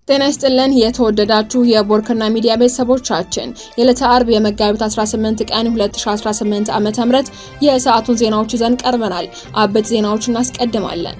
ጤና ይስጥልን የተወደዳችሁ የቦርከና ሚዲያ ቤተሰቦቻችን የዕለተ አርብ የመጋቢት 18 ቀን 2018 ዓ.ም የሰዓቱን ዜናዎች ይዘን ቀርበናል። አበይት ዜናዎችን እናስቀድማለን።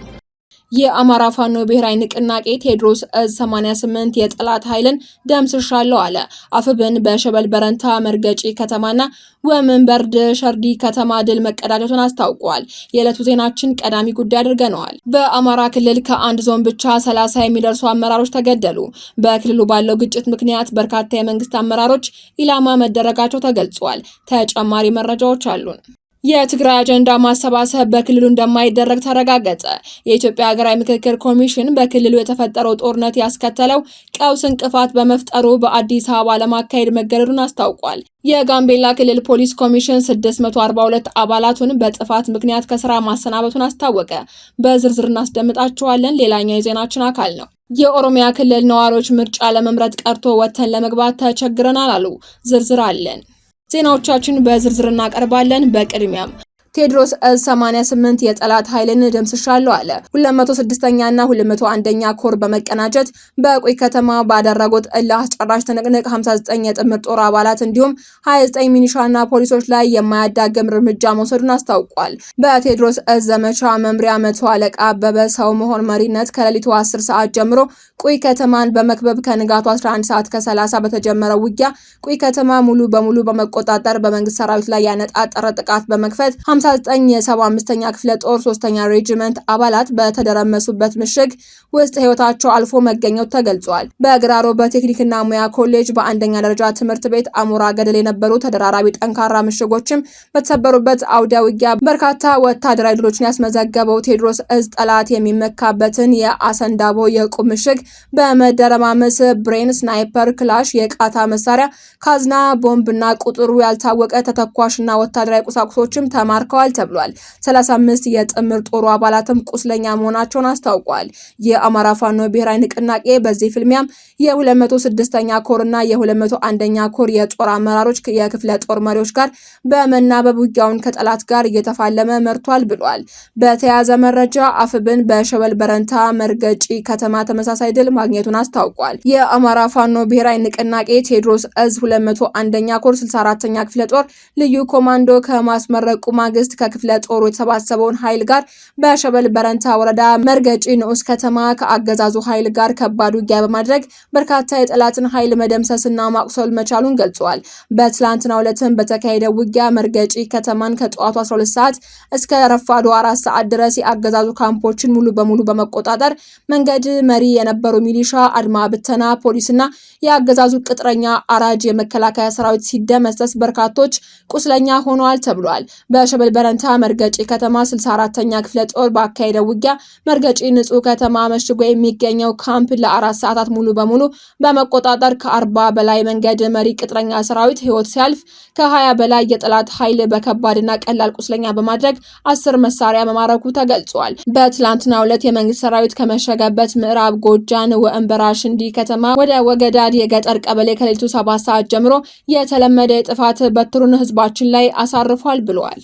የአማራ ፋኖ ብሔራዊ ንቅናቄ ቴዎድሮስ ዕዝ 88 የጠላት ኃይልን ደምስሻለሁ አለ። አፍብን በሸበል በረንታ መርገጪ ከተማና ወመንበርድ ሸርዲ ከተማ ድል መቀዳጀቱን አስታውቋል። የዕለቱ ዜናችን ቀዳሚ ጉዳይ አድርገነዋል። በአማራ ክልል ከአንድ ዞን ብቻ 30 የሚደርሱ አመራሮች ተገደሉ። በክልሉ ባለው ግጭት ምክንያት በርካታ የመንግስት አመራሮች ኢላማ መደረጋቸው ተገልጿል። ተጨማሪ መረጃዎች አሉን። የትግራይ አጀንዳ ማሰባሰብ በክልሉ እንደማይደረግ ተረጋገጠ። የኢትዮጵያ ሀገራዊ ምክክር ኮሚሽን በክልሉ የተፈጠረው ጦርነት ያስከተለው ቀውስ እንቅፋት በመፍጠሩ በአዲስ አበባ ለማካሄድ መገደዱን አስታውቋል። የጋምቤላ ክልል ፖሊስ ኮሚሽን 642 አባላቱን በጥፋት ምክንያት ከስራ ማሰናበቱን አስታወቀ። በዝርዝር እናስደምጣቸዋለን። ሌላኛው የዜናችን አካል ነው። የኦሮሚያ ክልል ነዋሪዎች ምርጫ ለመምረጥ ቀርቶ ወጥተን ለመግባት ተቸግረናል አሉ። ዝርዝር አለን። ዜናዎቻችን በዝርዝር እናቀርባለን። በቅድሚያም ቴዎድሮስ ዕዝ 88 የጠላት ኃይልን ደምስሻለሁ አለ። 206ኛ እና 201ኛ ኮር በመቀናጀት በቁይ ከተማ ባደረጉት እልህ አስጨራሽ ትንቅንቅ 59 የጥምር ጦር አባላት እንዲሁም 29 ሚኒሻና ፖሊሶች ላይ የማያዳግም እርምጃ መውሰዱን አስታውቋል። በቴዎድሮስ ዕዝ ዘመቻ መምሪያ መቶ አለቃ አበበ ሰው መሆን መሪነት ከሌሊቱ 10 ሰዓት ጀምሮ ቁይ ከተማን በመክበብ ከንጋቱ 11 ሰዓት ከ30 በተጀመረው ውጊያ ቁይ ከተማ ሙሉ በሙሉ በመቆጣጠር በመንግስት ሰራዊት ላይ ያነጣጠረ ጥቃት በመክፈት 59 የ75ኛ ክፍለ ጦር 3ኛ ሬጂመንት አባላት በተደረመሱበት ምሽግ ውስጥ ህይወታቸው አልፎ መገኘቱ ተገልጿል። በግራሮ በቴክኒክና ሙያ ኮሌጅ በአንደኛ ደረጃ ትምህርት ቤት አሞራ ገደል የነበሩ ተደራራቢ ጠንካራ ምሽጎችም በተሰበሩበት አውደ ውጊያ በርካታ ወታደራዊ ድሎችን ያስመዘገበው ቴዎድሮስ ዕዝ ጠላት የሚመካበትን የአሰንዳቦ የቁም ምሽግ በመደረማመስ ብሬን፣ ስናይፐር፣ ክላሽ፣ የቃታ መሳሪያ፣ ካዝና ቦምብና ቁጥሩ ያልታወቀ ተተኳሽና ወታደራዊ ቁሳቁሶችም ተማርከዋል ተብሏል። 35 የጥምር ጦሩ አባላትም ቁስለኛ መሆናቸውን አስታውቋል። የአማራ ፋኖ ብሔራዊ ንቅናቄ በዚህ ፍልሚያም የ206ኛ ኮርና የ201ኛ ኮር የጦር አመራሮች የክፍለ ጦር መሪዎች ጋር በመናበብ ውጊያውን ከጠላት ጋር እየተፋለመ መርቷል ብሏል። በተያያዘ መረጃ አፍብን በሸበል በረንታ መርገጪ ከተማ ተመሳሳይ ድል ማግኘቱን አስታውቋል። የአማራ ፋኖ ብሔራዊ ንቅናቄ ቴዎድሮስ ዕዝ 201ኛ ኮር 64ኛ ክፍለ ጦር ልዩ ኮማንዶ ከማስመረቁ ማግስት ከክፍለ ጦሩ የተሰባሰበውን ኃይል ጋር በሸበል በረንታ ወረዳ መርገጪ ንዑስ ከተማ ከአገዛዙ ኃይል ጋር ከባድ ውጊያ በማድረግ በርካታ የጠላትን ኃይል መደምሰስና ማቁሰል መቻሉን ገልጿል። በትላንትናው ዕለትም በተካሄደ ውጊያ መርገጪ ከተማን ከጠዋቱ 12 ሰዓት እስከ ረፋዱ 4 ሰዓት ድረስ የአገዛዙ ካምፖችን ሙሉ በሙሉ በመቆጣጠር መንገድ መሪ የነበሩ ሚሊሻ፣ አድማ ብተና፣ ፖሊስና የአገዛዙ ቅጥረኛ አራጅ የመከላከያ ሰራዊት ሲደመሰስ በርካቶች ቁስለኛ ሆነዋል ተብሏል። በሸበል በረንታ መርገጪ ከተማ 64ኛ ክፍለ ጦር ባካሄደው ውጊያ መርገጪ ንጹህ ከተማ መሽጎ የሚገኘው ካምፕ ለ4 ሰዓታት ሙሉ በሙሉ በመቆጣጠር ከ40 በላይ መንገድ መሪ ቅጥረኛ ሰራዊት ህይወት ሲያልፍ ከ20 በላይ የጠላት ኃይል በከባድና ቀላል ቁስለኛ በማድረግ 10 መሳሪያ መማረኩ ተገልጿል። በትላንትናው ዕለት የመንግስት ሰራዊት ከመሸገበት ምዕራብ ጎጃን ወእንበራ ሽንዲ ከተማ ወደ ወገዳድ የገጠር ቀበሌ ከሌሊቱ 7 ሰዓት ጀምሮ የተለመደ የጥፋት በትሩን ህዝባችን ላይ አሳርፏል ብለዋል።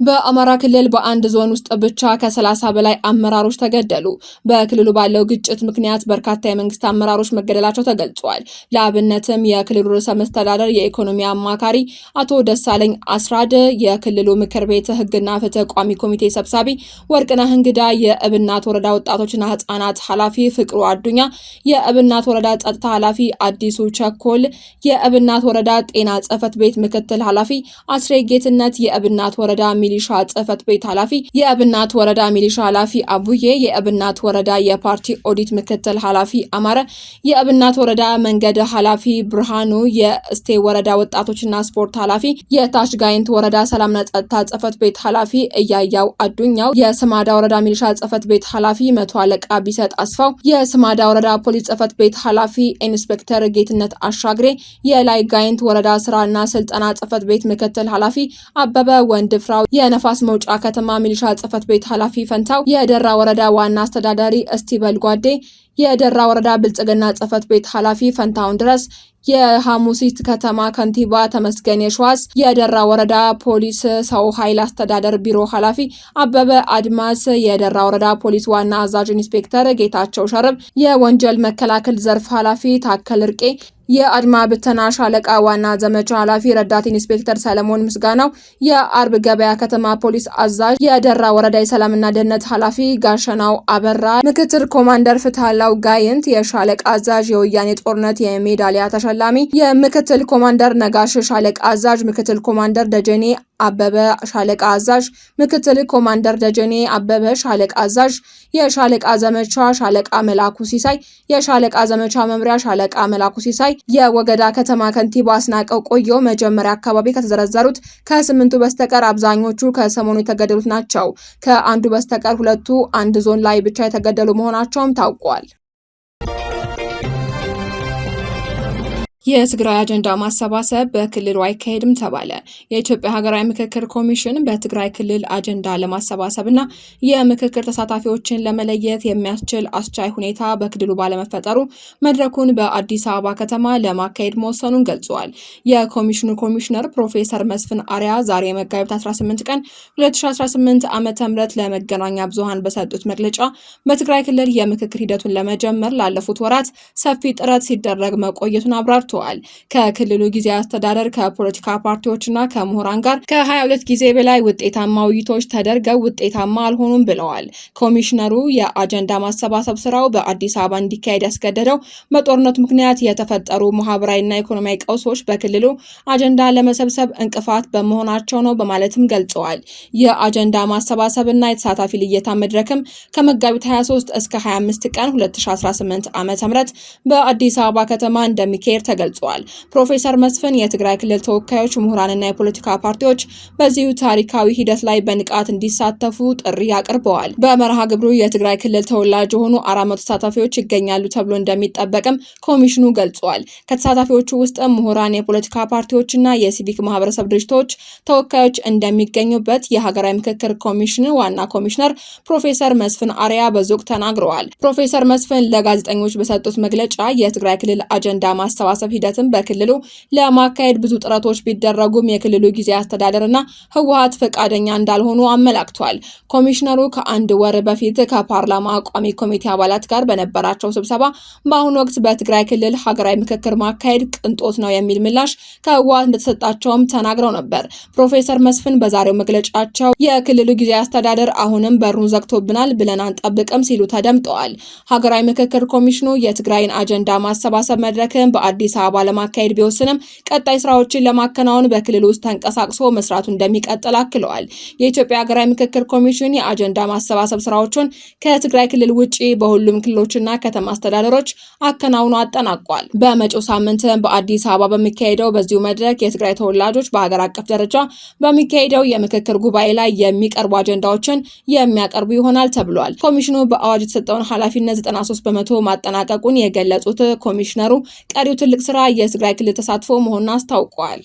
በአማራ ክልል በአንድ ዞን ውስጥ ብቻ ከ30 በላይ አመራሮች ተገደሉ። በክልሉ ባለው ግጭት ምክንያት በርካታ የመንግስት አመራሮች መገደላቸው ተገልጿል። ለአብነትም የክልሉ ርዕሰ መስተዳደር የኢኮኖሚ አማካሪ አቶ ደሳለኝ አስራድ፣ የክልሉ ምክር ቤት ህግና ፍትህ ቋሚ ኮሚቴ ሰብሳቢ ወርቅነህ እንግዳ፣ የእብናት ወረዳ ወጣቶችና ህጻናት ኃላፊ ፍቅሩ አዱኛ፣ የእብናት ወረዳ ጸጥታ ኃላፊ አዲሱ ቸኮል፣ የእብናት ወረዳ ጤና ጽህፈት ቤት ምክትል ኃላፊ አስሬ ጌትነት፣ የእብናት ወረዳ ሚሊሻ ጽህፈት ቤት ኃላፊ የእብናት ወረዳ ሚሊሻ ኃላፊ አቡዬ፣ የእብናት ወረዳ የፓርቲ ኦዲት ምክትል ኃላፊ አማረ፣ የእብናት ወረዳ መንገድ ኃላፊ ብርሃኑ፣ የእስቴ ወረዳ ወጣቶችና ስፖርት ኃላፊ፣ የታች ጋይንት ወረዳ ሰላምና ጸጥታ ጽህፈት ቤት ኃላፊ እያያው አዱኛው፣ የስማዳ ወረዳ ሚሊሻ ጽህፈት ቤት ኃላፊ መቶ አለቃ ቢሰጥ አስፋው፣ የስማዳ ወረዳ ፖሊስ ጽህፈት ቤት ኃላፊ ኢንስፔክተር ጌትነት አሻግሬ፣ የላይ ጋይንት ወረዳ ስራና ስልጠና ጽህፈት ቤት ምክትል ኃላፊ አበበ ወንድፍራው፣ የነፋስ መውጫ ከተማ ሚሊሻ ጽህፈት ቤት ኃላፊ ፈንታው፣ የደራ ወረዳ ዋና አስተዳዳሪ እስቲበል ጓዴ፣ የደራ ወረዳ ብልጽግና ጽሕፈት ቤት ኃላፊ ፈንታውን ድረስ፣ የሐሙሲት ከተማ ከንቲባ ተመስገን የሸዋስ፣ የደራ ወረዳ ፖሊስ ሰው ኃይል አስተዳደር ቢሮ ኃላፊ አበበ አድማስ፣ የደራ ወረዳ ፖሊስ ዋና አዛዥ ኢንስፔክተር ጌታቸው ሸርብ፣ የወንጀል መከላከል ዘርፍ ኃላፊ ታከል እርቄ፣ የአድማ ብተና ሻለቃ ዋና ዘመቻ ኃላፊ ረዳት ኢንስፔክተር ሰለሞን ምስጋናው፣ የአርብ ገበያ ከተማ ፖሊስ አዛዥ፣ የደራ ወረዳ የሰላምና ደህንነት ኃላፊ ጋሸናው አበራ፣ ምክትል ኮማንደር ፍትሃላው ጋይንት፣ የሻለቃ አዛዥ የወያኔ ጦርነት የሜዳሊያ ተሸላሚ፣ የምክትል ኮማንደር ነጋሽ ሻለቃ አዛዥ፣ ምክትል ኮማንደር ደጀኔ አበበ ሻለቃ አዛዥ፣ ምክትል ኮማንደር ደጀኔ አበበ ሻለቃ አዛዥ፣ የሻለቃ ዘመቻ ሻለቃ መላኩ ሲሳይ፣ የሻለቃ ዘመቻ መምሪያ ሻለቃ መላኩ ሲሳይ፣ የወገዳ ከተማ ከንቲባ አስናቀው ቆየው መጀመሪያ አካባቢ ከተዘረዘሩት ከ8ቱ በስተቀር አብዛኞቹ ከሰሞኑ የተገደሉት ናቸው። ከአንዱ በስተቀር ሁለቱ አንድ ዞን ላይ ብቻ የተገደሉ መሆናቸውም ታውቋል። የትግራይ አጀንዳ ማሰባሰብ በክልሉ አይካሄድም ተባለ። የኢትዮጵያ ሀገራዊ ምክክር ኮሚሽን በትግራይ ክልል አጀንዳ ለማሰባሰብና የምክክር ተሳታፊዎችን ለመለየት የሚያስችል አስቻይ ሁኔታ በክልሉ ባለመፈጠሩ መድረኩን በአዲስ አበባ ከተማ ለማካሄድ መወሰኑን ገልጸዋል። የኮሚሽኑ ኮሚሽነር ፕሮፌሰር መስፍን አሪያ ዛሬ መጋቢት 18 ቀን 2018 ዓ.ም ለመገናኛ ብዙሃን በሰጡት መግለጫ በትግራይ ክልል የምክክር ሂደቱን ለመጀመር ላለፉት ወራት ሰፊ ጥረት ሲደረግ መቆየቱን አብራርተዋል። ከክልሉ ጊዜያዊ አስተዳደር ከፖለቲካ ፓርቲዎችና ከምሁራን ጋር ከ22 ጊዜ በላይ ውጤታማ ውይይቶች ተደርገው ውጤታማ አልሆኑም ብለዋል። ኮሚሽነሩ የአጀንዳ ማሰባሰብ ስራው በአዲስ አበባ እንዲካሄድ ያስገደደው በጦርነቱ ምክንያት የተፈጠሩ ማህበራዊና ኢኮኖሚያዊ ቀውሶች በክልሉ አጀንዳ ለመሰብሰብ እንቅፋት በመሆናቸው ነው በማለትም ገልጸዋል። የአጀንዳ ማሰባሰብና የተሳታፊ ልየታ መድረክም ከመጋቢት 23 እስከ 25 ቀን 2018 ዓ.ም በአዲስ አበባ ከተማ እንደሚካሄድ ተገልጿል። ፕሮፌሰር መስፍን የትግራይ ክልል ተወካዮች፣ ምሁራንና የፖለቲካ ፓርቲዎች በዚሁ ታሪካዊ ሂደት ላይ በንቃት እንዲሳተፉ ጥሪ አቅርበዋል። በመርሃ ግብሩ የትግራይ ክልል ተወላጅ የሆኑ 400 ተሳታፊዎች ይገኛሉ ተብሎ እንደሚጠበቅም ኮሚሽኑ ገልጿል። ከተሳታፊዎቹ ውስጥ ምሁራን፣ የፖለቲካ ፓርቲዎችና የሲቪክ ማህበረሰብ ድርጅቶች ተወካዮች እንደሚገኙበት የሀገራዊ ምክክር ኮሚሽን ዋና ኮሚሽነር ፕሮፌሰር መስፍን አሪያ በዙቅ ተናግረዋል። ፕሮፌሰር መስፍን ለጋዜጠኞች በሰጡት መግለጫ የትግራይ ክልል አጀንዳ ማሰባሰብ ሂደትን በክልሉ ለማካሄድ ብዙ ጥረቶች ቢደረጉም የክልሉ ጊዜያዊ አስተዳደርና ህወሓት ፈቃደኛ እንዳልሆኑ አመላክቷል። ኮሚሽነሩ ከአንድ ወር በፊት ከፓርላማ ቋሚ ኮሚቴ አባላት ጋር በነበራቸው ስብሰባ በአሁኑ ወቅት በትግራይ ክልል ሀገራዊ ምክክር ማካሄድ ቅንጦት ነው የሚል ምላሽ ከህወሓት እንደተሰጣቸውም ተናግረው ነበር። ፕሮፌሰር መስፍን በዛሬው መግለጫቸው የክልሉ ጊዜያዊ አስተዳደር አሁንም በሩን ዘግቶብናል ብለን አንጠብቅም ሲሉ ተደምጠዋል። ሀገራዊ ምክክር ኮሚሽኑ የትግራይን አጀንዳ ማሰባሰብ መድረክን በአዲስ አበባ ለማካሄድ ቢወስንም ቀጣይ ስራዎችን ለማከናወን በክልል ውስጥ ተንቀሳቅሶ መስራቱ እንደሚቀጥል አክለዋል። የኢትዮጵያ ሀገራዊ ምክክር ኮሚሽን የአጀንዳ ማሰባሰብ ስራዎችን ከትግራይ ክልል ውጪ በሁሉም ክልሎችና ከተማ አስተዳደሮች አከናውኖ አጠናቋል። በመጪው ሳምንት በአዲስ አበባ በሚካሄደው በዚሁ መድረክ የትግራይ ተወላጆች በሀገር አቀፍ ደረጃ በሚካሄደው የምክክር ጉባኤ ላይ የሚቀርቡ አጀንዳዎችን የሚያቀርቡ ይሆናል ተብሏል። ኮሚሽኑ በአዋጅ የተሰጠውን ኃላፊነት 93 በመቶ ማጠናቀቁን የገለጹት ኮሚሽነሩ ቀሪው ትልቅ ስራ የትግራይ ክልል ተሳትፎ መሆኑን አስታውቋል።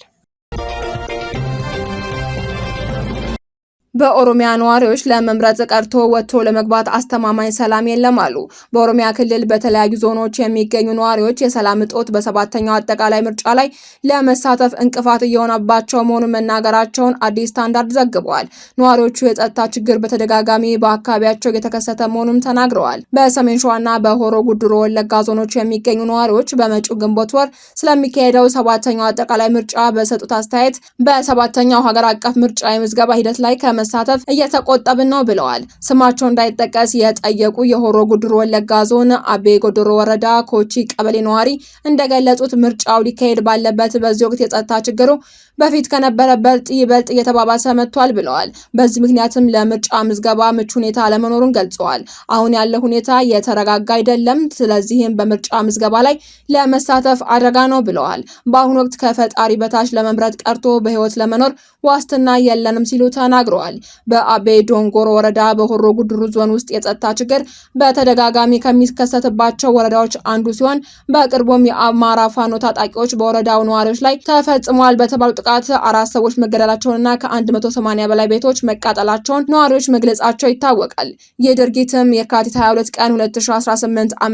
በኦሮሚያ ነዋሪዎች ለመምረጥ ቀርቶ ወጥቶ ለመግባት አስተማማኝ ሰላም የለም አሉ። በኦሮሚያ ክልል በተለያዩ ዞኖች የሚገኙ ነዋሪዎች የሰላም እጦት በሰባተኛው አጠቃላይ ምርጫ ላይ ለመሳተፍ እንቅፋት እየሆነባቸው መሆኑን መናገራቸውን አዲስ ስታንዳርድ ዘግበዋል። ነዋሪዎቹ የጸጥታ ችግር በተደጋጋሚ በአካባቢያቸው የተከሰተ መሆኑን ተናግረዋል። በሰሜን ሸዋና በሆሮ ጉድሮ ወለጋ ዞኖች የሚገኙ ነዋሪዎች በመጪው ግንቦት ወር ስለሚካሄደው ሰባተኛው አጠቃላይ ምርጫ በሰጡት አስተያየት በሰባተኛው ሀገር አቀፍ ምርጫ የምዝገባ ሂደት ላይ መሳተፍ እየተቆጠብን ነው ብለዋል። ስማቸው እንዳይጠቀስ የጠየቁ የሆሮ ጉድሩ ወለጋ ዞን አቤ ጎዶሮ ወረዳ ኮቺ ቀበሌ ነዋሪ እንደገለጹት ምርጫው ሊካሄድ ባለበት በዚህ ወቅት የጸጥታ ችግሩ በፊት ከነበረበት ይበልጥ እየተባባሰ መጥቷል ብለዋል። በዚህ ምክንያትም ለምርጫ ምዝገባ ምቹ ሁኔታ አለመኖሩን ገልጸዋል። አሁን ያለው ሁኔታ የተረጋጋ አይደለም፣ ስለዚህም በምርጫ ምዝገባ ላይ ለመሳተፍ አደጋ ነው ብለዋል። በአሁኑ ወቅት ከፈጣሪ በታች ለመምረጥ ቀርቶ በህይወት ለመኖር ዋስትና የለንም ሲሉ ተናግረዋል። ገልጸዋል። በአቤ ዶንጎሮ ወረዳ በሆሮ ጉድሩ ዞን ውስጥ የጸጥታ ችግር በተደጋጋሚ ከሚከሰትባቸው ወረዳዎች አንዱ ሲሆን በቅርቡም የአማራ ፋኖ ታጣቂዎች በወረዳው ነዋሪዎች ላይ ተፈጽሟል በተባሉ ጥቃት 4 ሰዎች መገደላቸውንና ከ180 በላይ ቤቶች መቃጠላቸውን ነዋሪዎች መግለጻቸው ይታወቃል። ይህ ድርጊትም የካቲት 22 ቀን 2018 ዓ.ም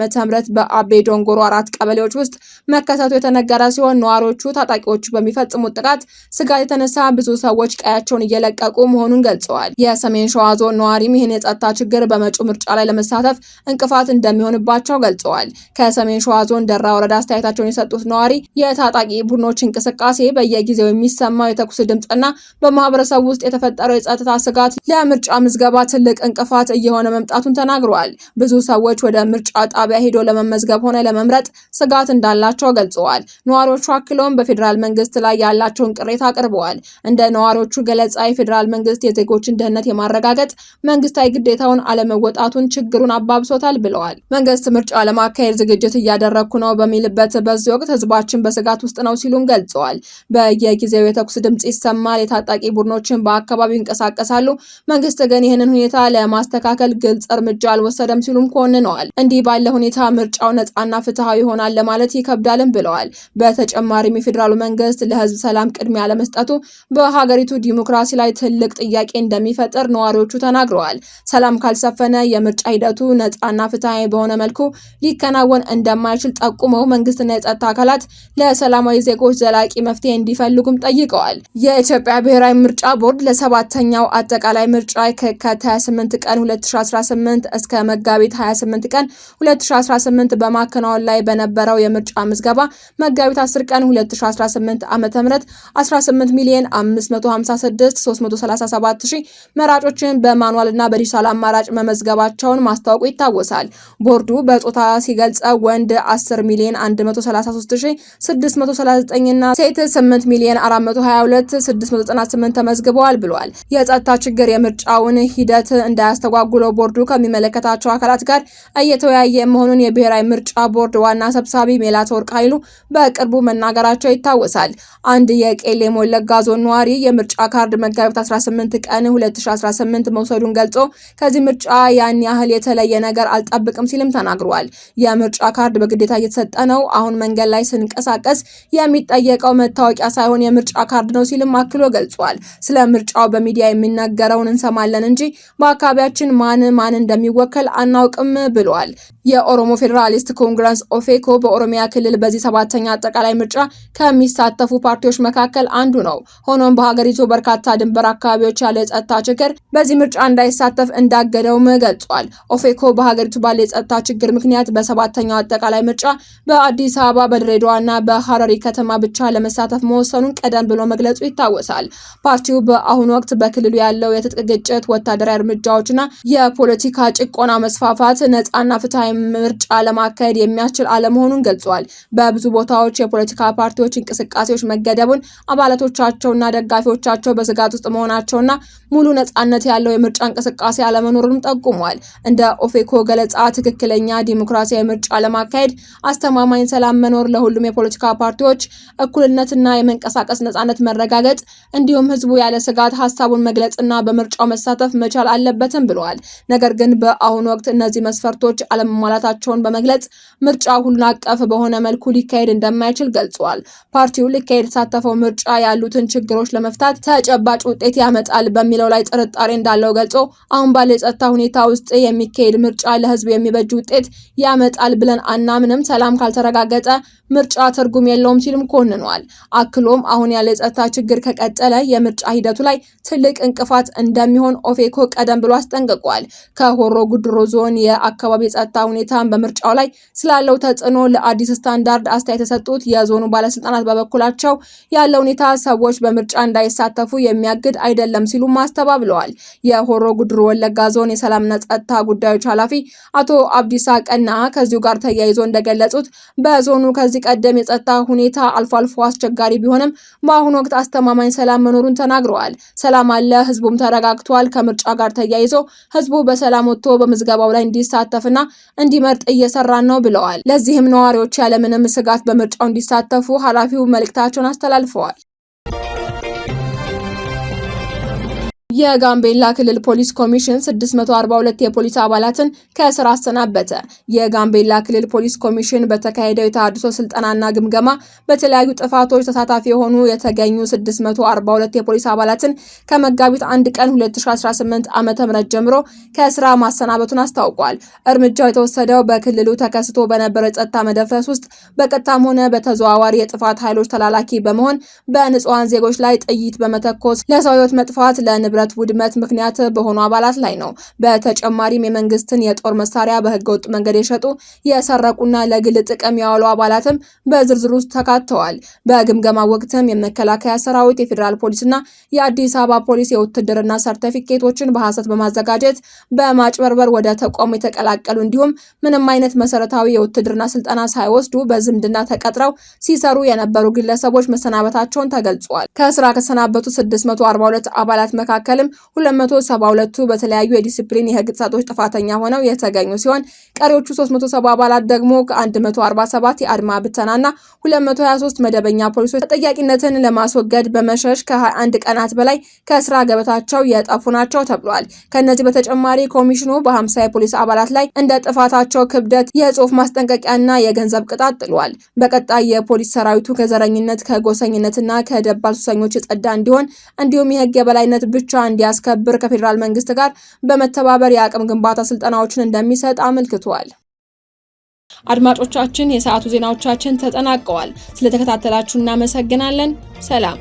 በአቤ ዶንጎሮ 4 ቀበሌዎች ውስጥ መከሰቱ የተነገረ ሲሆን ነዋሪዎቹ ታጣቂዎቹ በሚፈጽሙት ጥቃት ስጋት የተነሳ ብዙ ሰዎች ቀያቸውን እየለቀቁ መሆኑን ገልጸዋል። የሰሜን ሸዋ ዞን ነዋሪም ይህን የጸጥታ ችግር በመጪው ምርጫ ላይ ለመሳተፍ እንቅፋት እንደሚሆንባቸው ገልጸዋል። ከሰሜን ሸዋ ዞን ደራ ወረዳ አስተያየታቸውን የሰጡት ነዋሪ የታጣቂ ቡድኖች እንቅስቃሴ በየጊዜው የሚሰማው የተኩስ ድምፅና በማህበረሰቡ ውስጥ የተፈጠረው የጸጥታ ስጋት ለምርጫ ምዝገባ ትልቅ እንቅፋት እየሆነ መምጣቱን ተናግረዋል። ብዙ ሰዎች ወደ ምርጫ ጣቢያ ሄዶ ለመመዝገብ ሆነ ለመምረጥ ስጋት እንዳላቸው ገልጸዋል። ነዋሪዎቹ አክለውም በፌዴራል መንግስት ላይ ያላቸውን ቅሬታ አቅርበዋል። እንደ ነዋሪዎቹ ገለጻ የፌዴራል መንግስት የዜጎችን ደህንነት የማረጋገጥ መንግስታዊ ግዴታውን አለመወጣቱን ችግሩን አባብሶታል ብለዋል። መንግስት ምርጫ ለማካሄድ ዝግጅት እያደረኩ ነው በሚልበት በዚህ ወቅት ህዝባችን በስጋት ውስጥ ነው ሲሉም ገልጸዋል። በየጊዜው የተኩስ ድምጽ ይሰማል፣ የታጣቂ ቡድኖችን በአካባቢው ይንቀሳቀሳሉ። መንግስት ግን ይህንን ሁኔታ ለማስተካከል ግልጽ እርምጃ አልወሰደም ሲሉም ኮንነዋል። እንዲህ ባለ ሁኔታ ምርጫው ነጻና ፍትሃዊ ይሆናል ለማለት ይከብዳልም ብለዋል። በተጨማሪም የፌዴራሉ መንግስት ለህዝብ ሰላም ቅድሚያ ለመስጠቱ በሀገሪቱ ዲሞክራሲ ላይ ትልቅ ጥያቄ እንደሚፈጥር ነዋሪዎቹ ተናግረዋል። ሰላም ካልሰፈነ የምርጫ ሂደቱ ነጻና ፍትሃዊ በሆነ መልኩ ሊከናወን እንደማይችል ጠቁመው መንግስትና የጸጥታ አካላት ለሰላማዊ ዜጎች ዘላቂ መፍትሄ እንዲፈልጉም ጠይቀዋል። የኢትዮጵያ ብሔራዊ ምርጫ ቦርድ ለሰባተኛው አጠቃላይ ምርጫ ከየካቲት 28 ቀን 2018 እስከ መጋቢት 28 ቀን 2018 በማከናወን ላይ በነበረው የምርጫ ምዝገባ መጋቢት 10 ቀን 2018 ዓ.ም 18,556,337 መራጮችን በማኑዋልና በዲጂታል አማራጭ መመዝገባቸውን ማስታወቁ ይታወሳል። ቦርዱ በጾታ ሲገልጸው ወንድ 10,133,639 እና ሴት 8,422,698 ተመዝግበዋል ብሏል። የጸጥታ ችግር የምርጫውን ሂደት እንዳያስተጓጉለው ቦርዱ ከሚመለከታቸው አካላት ጋር እየተወያየ መሆኑን የብሔራዊ ምርጫ ቦርድ ዋና ሰብሳቢ ሜላትወርቅ ኃይሉ በቅርቡ መናገራቸው ይታወሳል። አንድ የቄለም ወለጋ ዞን ነዋሪ የምርጫ ካርድ መጋቢት 18 ቀን 2018 መውሰዱን ገልጾ ከዚህ ምርጫ ያን ያህል የተለየ ነገር አልጠብቅም ሲልም ተናግሯል። የምርጫ ካርድ በግዴታ እየተሰጠ ነው። አሁን መንገድ ላይ ስንቀሳቀስ የሚጠየቀው መታወቂያ ሳይሆን የምርጫ ካርድ ነው ሲልም አክሎ ገልጿል። ስለ ምርጫው በሚዲያ የሚነገረውን እንሰማለን እንጂ በአካባቢያችን ማን እንደሚወከል አናውቅም ብሏል። የኦሮሞ ፌዴራሊስት ኮንግረስ ኦፌኮ በኦሮሚያ ክልል በዚህ ሰባተኛ አጠቃላይ ምርጫ ከሚሳተፉ ፓርቲዎች መካከል አንዱ ነው። ሆኖም በሀገሪቱ በርካታ ድንበር አካባቢዎች ያለ የጸጥታ ችግር በዚህ ምርጫ እንዳይሳተፍ እንዳገደውም ገልጿል። ኦፌኮ በሀገሪቱ ባለ የጸጥታ ችግር ምክንያት በሰባተኛው አጠቃላይ ምርጫ በአዲስ አበባ በድሬዳዋና በሐረሪ ከተማ ብቻ ለመሳተፍ መወሰኑን ቀደም ብሎ መግለጹ ይታወሳል። ፓርቲው በአሁኑ ወቅት በክልሉ ያለው የትጥቅ ግጭት፣ ወታደራዊ እርምጃዎችና የፖለቲካ ጭቆና መስፋፋት ነጻና ፍትሃዊ ምርጫ ለማካሄድ የሚያስችል አለመሆኑን ገልጿል። በብዙ ቦታዎች የፖለቲካ ፓርቲዎች እንቅስቃሴዎች መገደቡን፣ አባላቶቻቸውና ደጋፊዎቻቸው በስጋት ውስጥ መሆናቸውና ሙሉ ነጻነት ያለው የምርጫ እንቅስቃሴ አለመኖሩንም ጠቁሟል። እንደ ኦፌኮ ገለጻ ትክክለኛ ዲሞክራሲያዊ ምርጫ ለማካሄድ አስተማማኝ ሰላም መኖር፣ ለሁሉም የፖለቲካ ፓርቲዎች እኩልነትና የመንቀሳቀስ ነጻነት መረጋገጥ እንዲሁም ህዝቡ ያለ ስጋት ሀሳቡን መግለጽና በምርጫው መሳተፍ መቻል አለበትም ብለዋል። ነገር ግን በአሁኑ ወቅት እነዚህ መስፈርቶች አለመሟላታቸውን በመግለጽ ምርጫው ሁሉን አቀፍ በሆነ መልኩ ሊካሄድ እንደማይችል ገልጿል። ፓርቲው ሊካሄድ የተሳተፈው ምርጫ ያሉትን ችግሮች ለመፍታት ተጨባጭ ውጤት ያመጣል በሚለው ላይ ጥርጣሬ እንዳለው ገልጾ አሁን ባለ የጸጥታ ሁኔታ ውስጥ የሚካሄድ ምርጫ ለህዝብ የሚበጅ ውጤት ያመጣል ብለን አናምንም። ሰላም ካልተረጋገጠ ምርጫ ትርጉም የለውም ሲልም ኮንኗል። አክሎም አሁን ያለ የጸጥታ ችግር ከቀጠለ የምርጫ ሂደቱ ላይ ትልቅ እንቅፋት እንደሚሆን ኦፌኮ ቀደም ብሎ አስጠንቅቋል። ከሆሮ ጉድሩ ዞን የአካባቢ የጸጥታ ሁኔታን በምርጫው ላይ ስላለው ተጽዕኖ ለአዲስ ስታንዳርድ አስተያየት የሰጡት የዞኑ ባለስልጣናት በበኩላቸው ያለው ሁኔታ ሰዎች በምርጫ እንዳይሳተፉ የሚያግድ አይደለም ሲሉ ማስተባብለዋል። የሆሮ ጉድሩ ወለጋ ዞን የሰላምና ጸጥታ ጉዳዮች ኃላፊ አቶ አብዲሳ ቀና ከዚሁ ጋር ተያይዞ እንደገለጹት በዞኑ ከዚህ ቀደም የጸጥታ ሁኔታ አልፎ አልፎ አስቸጋሪ ቢሆንም በአሁኑ ወቅት አስተማማኝ ሰላም መኖሩን ተናግረዋል። ሰላም አለ፣ ህዝቡም ተረጋግቷል። ከምርጫ ጋር ተያይዞ ህዝቡ በሰላም ወጥቶ በምዝገባው ላይ እንዲሳተፍና እንዲመርጥ እየሰራን ነው ብለዋል። ለዚህም ነዋሪዎች ያለምንም ስጋት በምርጫው እንዲሳተፉ ኃላፊው መልእክታቸውን አስተላልፈዋል። የጋምቤላ ክልል ፖሊስ ኮሚሽን 642 የፖሊስ አባላትን ከስራ አሰናበተ። የጋምቤላ ክልል ፖሊስ ኮሚሽን በተካሄደው የተሃድሶ ስልጠናና ግምገማ በተለያዩ ጥፋቶች ተሳታፊ የሆኑ የተገኙ 642 የፖሊስ አባላትን ከመጋቢት 1 ቀን 2018 ዓ.ም ጀምሮ ከስራ ማሰናበቱን አስታውቋል። እርምጃው የተወሰደው በክልሉ ተከስቶ በነበረው የጸጥታ መደፍረስ ውስጥ በቀጥታም ሆነ በተዘዋዋሪ የጥፋት ኃይሎች ተላላኪ በመሆን በንጹሃን ዜጎች ላይ ጥይት በመተኮስ ለሰው ሕይወት መጥፋት ለንብረት ውድመት ምክንያት በሆኑ አባላት ላይ ነው። በተጨማሪም የመንግስትን የጦር መሳሪያ በህገወጥ መንገድ የሸጡ የሰረቁና ለግል ጥቅም ያዋሉ አባላትም በዝርዝር ውስጥ ተካተዋል። በግምገማ ወቅትም የመከላከያ ሰራዊት፣ የፌዴራል ፖሊስና የአዲስ አበባ ፖሊስ የውትድርና ሰርቲፊኬቶችን በሐሰት በማዘጋጀት በማጭበርበር ወደ ተቋሙ የተቀላቀሉ እንዲሁም ምንም አይነት መሰረታዊ የውትድርና ስልጠና ሳይወስዱ በዝምድና ተቀጥረው ሲሰሩ የነበሩ ግለሰቦች መሰናበታቸውን ተገልጿል። ከስራ ከሰናበቱ 642 አባላት መካከልም 272ቱ በተለያዩ የዲሲፕሊን የህግ ጥሰቶች ጥፋተኛ ሆነው የተገኙ ሲሆን ቀሪዎቹ 370 አባላት ደግሞ ከ147 የአድማ ብተናና 223 መደበኛ ፖሊሶች ተጠያቂነትን ለማስወገድ በመሸሽ ከ21 ቀናት በላይ ከስራ ገበታቸው የጠፉ ናቸው ተብሏል። ከነዚህ በተጨማሪ ኮሚሽኑ በ50 የፖሊስ አባላት ላይ እንደ ጥፋታቸው ክብደት የጽሁፍ ማስጠንቀቂያና የገንዘብ ቅጣት ጥሏል። በቀጣይ የፖሊስ ሰራዊቱ ከዘረኝነት፣ ከጎሰኝነትና ከደባል ሱሰኞች የጸዳ እንዲሆን እንዲሁም የህግ የበላይነት ብቻ እንዲያስከብር ከፌዴራል መንግስት ጋር በመተባበር የአቅም ግንባታ ስልጠናዎችን እንደሚሰጥ አመልክቷል። አድማጮቻችን፣ የሰዓቱ ዜናዎቻችን ተጠናቀዋል። ስለተከታተላችሁ እናመሰግናለን። ሰላም።